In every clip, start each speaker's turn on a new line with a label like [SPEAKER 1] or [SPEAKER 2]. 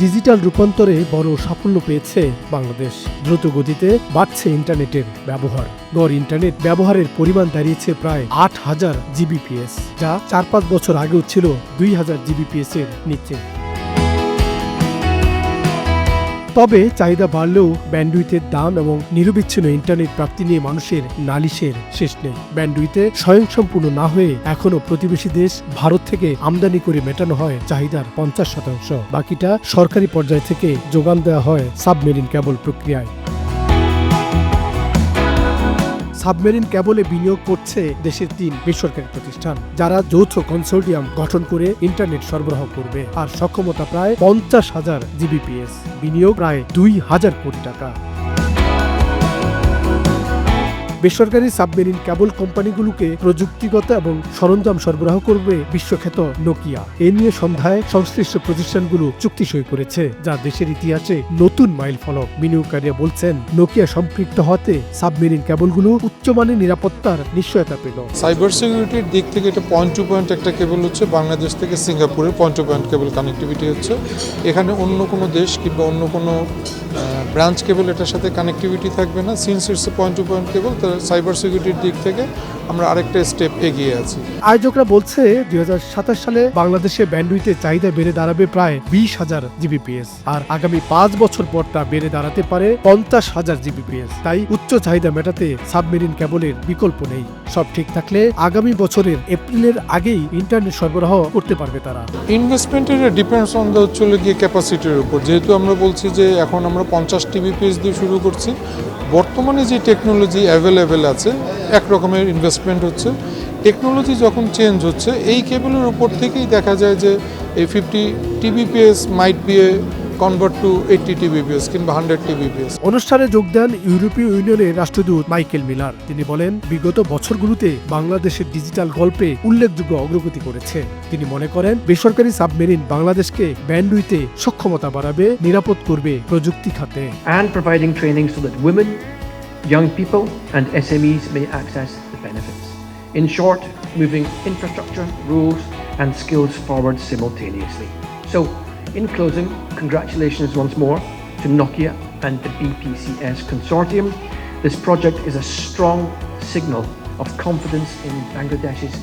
[SPEAKER 1] Digital রূপান্তরে বড় সাফল্য পেয়েছে বাংলাদেশ। দ্রুত গতিতে বাড়ছে ইন্টারনেটের ব্যবহার। গড় ইন্টারনেট ব্যবহারের পরিমাণ দাঁড়িয়েছে প্রায় ৮,০০০ জিবিপিএস, যা ৪-৫ বছর আগেও ছিল ২,০০০ জিবিপিএস এর নিচে। তবে চাহিদা বাড়লেও ব্যান্ডউইথের দাম এবং নিরবিচ্ছিন্ন ইন্টারনেট প্রাপ্তি নিয়ে মানুষের নালিশের শেষ নেই। ব্যান্ডউইথে স্বয়ংসম্পূর্ণ না হয়ে এখনও প্রতিবেশী দেশ ভারত থেকে আমদানি করে মেটানো হয় চাহিদার ৫০%। বাকিটা সরকারি পর্যায় থেকে যোগান দেওয়া হয় সাবমেরিন কেবল প্রক্রিয়ায়। সাবমেরিন কেবলে বিনিয়োগ করছে দেশের ৩ বেসরকারি প্রতিষ্ঠান, যারা যৌথ কনসোর্টিয়াম গঠন করে ইন্টারনেট সরবরাহ করবে। আর সক্ষমতা প্রায় ৫০,০০০ জিবিপিএস, বিনিয়োগ প্রায় ২,০০০ কোটি টাকা। বেসরকারি সাবমেরিন কেবল কোম্পানিগুলোকে প্রযুক্তিগত এবং সরঞ্জাম সরবরাহ করবে বিশ্বখ্যাত নোকিয়া। এ নিয়ে সন্ধ্যায় সংশ্লিষ্ট প্রতিষ্ঠানগুলো চুক্তি সই করেছে, যা দেশের ইতিহাসে নতুন মাইল ফলক। বিনিয়োগকারীরা বলছেন, নোকিয়া সম্পৃক্ত হতে সাবমেরিন কেবলগুলো উচ্চমানের নিরাপত্তার নিশ্চয়তা পেল।
[SPEAKER 2] সাইবার সিকিউরিটির দিক থেকে এটা পয়েন্ট টু পয়েন্ট একটা কেবল হচ্ছে, বাংলাদেশ থেকে সিঙ্গাপুরের point to point cable connectivity হচ্ছে। এখানে অন্য কোনো দেশ কিংবা অন্য কোনো ব্রাঞ্চ কেবল এটার সাথে কানেক্টিভিটি থাকবে না। Since it's point to point cable, cyber সিকিউরিটির দিক থেকে আমরা আরেকটা স্টেপ এগিয়ে আছি।
[SPEAKER 1] আয়োজকরা বলছে ২০২৭ সালে বাংলাদেশে ব্যান্ডউইথের চাহিদা বেড়ে দাঁড়াবে প্রায় ২০,০০০ জিবিপিএস, আর আগামী ৫ বছর পর তা বেড়ে দাঁড়াতে পারে ৫০,০০০ জিবিপিএস। তাই উচ্চ চাহিদা মেটাতে সাবমেরিন কেবলের বিকল্প নেই। সব ঠিক থাকলে আগামী বছরের এপ্রিলের আগেই ইন্টারনেট সরবরাহ করতে পারবে তারা।
[SPEAKER 2] ইনভেস্টমেন্টের ডিপেন্ডস অন দ্য হচ্ছে গিয়ে ক্যাপাসিটির উপর। যেহেতু আমরা বলছি যে এখন আমরা ৫০ টিবিপিএস দিয়ে শুরু করছি, বর্তমানে যে টেকনোলজি অ্যাভেলেবেল আছে এক রকমের ইনভেস্টমেন্ট হচ্ছে। টেকনোলজি যখন চেঞ্জ হচ্ছে, এই কেবলের উপর থেকেই দেখা যায় যে এই 50 TBPS might be a convert to 80 TBPS কিংবা 100 টিবিপিএস।
[SPEAKER 1] অনুষ্ঠানে যোগ দেন ইউরোপীয় ইউনিয়নের রাষ্ট্রদূত মাইকেল মিলার। তিনি বলেন, বিগত বছরগুলোতে বাংলাদেশের ডিজিটাল গল্পে উল্লেখযোগ্য অগ্রগতি করেছে। তিনি মনে করেন, বেসরকারি সাবমেরিন বাংলাদেশকে ব্যান্ডউইথে সক্ষমতা বাড়াবে, নিরাপদ করবে প্রযুক্তি খাতে।
[SPEAKER 3] And providing training so that women, young people and SMEs may access the benefits. In short, moving infrastructure, rules and skills forward simultaneously. So, in closing, congratulations once more to Nokia and the BPCS consortium. This project is a strong signal of confidence in Bangladesh's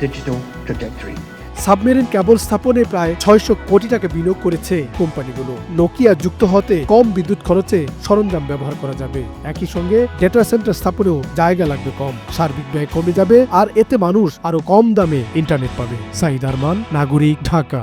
[SPEAKER 3] digital trajectory.
[SPEAKER 1] Submarine cable স্থাপনে প্রায় ৬০০ কোটি টাকা বিনিয়োগ করেছে কোম্পানিগুলো। Nokia যুক্ত হতে কম বিদ্যুৎ খরচে সরঞ্জাম ব্যবহার করা যাবে। একই সঙ্গে ডেটা সেন্টার স্থাপনেও জায়গা লাগবে কম, সার্বিক ব্যয় কমে যাবে, আর এতে মানুষ আরো কম দামে ইন্টারনেট পাবে। সাইদ আরমান, নাগরিক, ঢাকা।